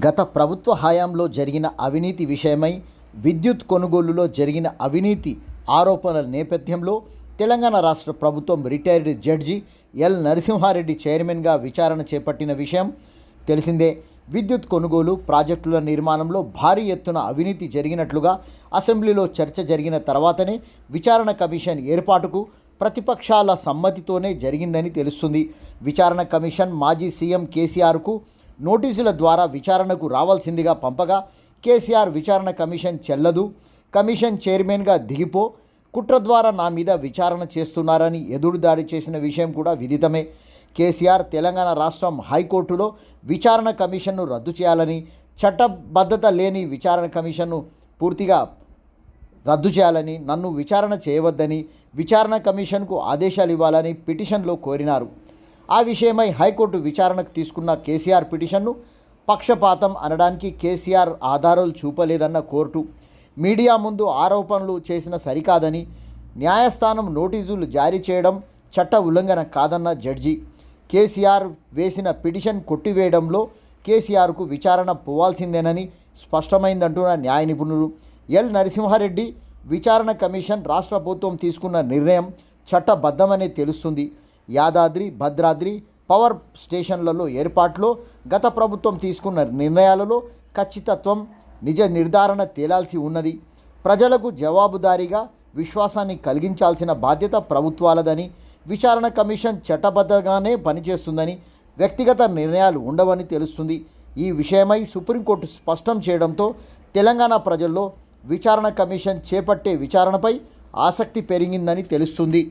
గత ప్రభుత్వ హయాంలో జరిగిన అవినీతి విషయమై విద్యుత్ కొనుగోలులో జరిగిన అవినీతి ఆరోపణల నేపథ్యంలో తెలంగాణ రాష్ట్ర ప్రభుత్వం రిటైర్డ్ జడ్జి ఎల్ నరసింహారెడ్డి చైర్మన్గా విచారణ చేపట్టిన విషయం తెలిసిందే. విద్యుత్ కొనుగోలు ప్రాజెక్టుల నిర్మాణంలో భారీ ఎత్తున అవినీతి జరిగినట్లుగా అసెంబ్లీలో చర్చ జరిగిన తర్వాతనే విచారణ కమిషన్ ఏర్పాటుకు ప్రతిపక్షాల సమ్మతితోనే జరిగిందని తెలుస్తుంది. విచారణ కమిషన్ మాజీ సీఎం కేసీఆర్కు నోటీసుల ద్వారా విచారణకు రావాల్సిందిగా పంపగా కేసీఆర్ విచారణ కమిషన్ చెల్లదు, కమిషన్ చైర్మన్గా దిగిపో, కుట్ర ద్వారా నా మీద విచారణ చేస్తున్నారని ఎదురుదాడి చేసిన విషయం కూడా విదితమే. కేసీఆర్ తెలంగాణ రాష్ట్రం హైకోర్టులో విచారణ కమిషన్ను రద్దు చేయాలని, చట్టబద్ధత లేని విచారణ కమిషన్ను పూర్తిగా రద్దు చేయాలని, నన్ను విచారణ చేయవద్దని విచారణ కమిషన్కు ఆదేశాలు ఇవ్వాలని పిటిషన్లో కోరినారు. ఆ విషయమై హైకోర్టు విచారణకు తీసుకున్న కేసీఆర్ పిటిషన్ను పక్షపాతం అనడానికి కేసీఆర్ ఆధారాలు చూపలేదన్న కోర్టు, మీడియా ముందు ఆరోపణలు చేసిన సరికాదని, న్యాయస్థానం నోటీసులు జారీ చేయడం చట్ట ఉల్లంఘన కాదన్న జడ్జి, కేసీఆర్ వేసిన పిటిషన్ కొట్టివేయడంలో కేసీఆర్కు విచారణ పోవాల్సిందేనని స్పష్టమైందంటున్న న్యాయ నిపుణులు ఎల్ నరసింహారెడ్డి, విచారణ కమిషన్ రాష్ట్ర ప్రభుత్వం తీసుకున్న నిర్ణయం చట్టబద్ధమనే తెలుస్తుంది. యాదాద్రి భద్రాద్రి పవర్ స్టేషన్లలో ఏర్పాటులో గత ప్రభుత్వం తీసుకున్న నిర్ణయాలలో ఖచ్చితత్వం, నిజ నిర్ధారణ తేలాల్సి ఉన్నది. ప్రజలకు జవాబుదారీగా విశ్వాసాన్ని కలిగించాల్సిన బాధ్యత ప్రభుత్వాలదని, విచారణ కమిషన్ చట్టబద్ధంగానే పనిచేస్తుందని, వ్యక్తిగత నిర్ణయాలు ఉండవని తెలుస్తుంది. ఈ విషయమై సుప్రీంకోర్టు స్పష్టం చేయడంతో తెలంగాణ ప్రజల్లో విచారణ కమిషన్ చేపట్టే విచారణపై ఆసక్తి పెరిగిందని తెలుస్తుంది.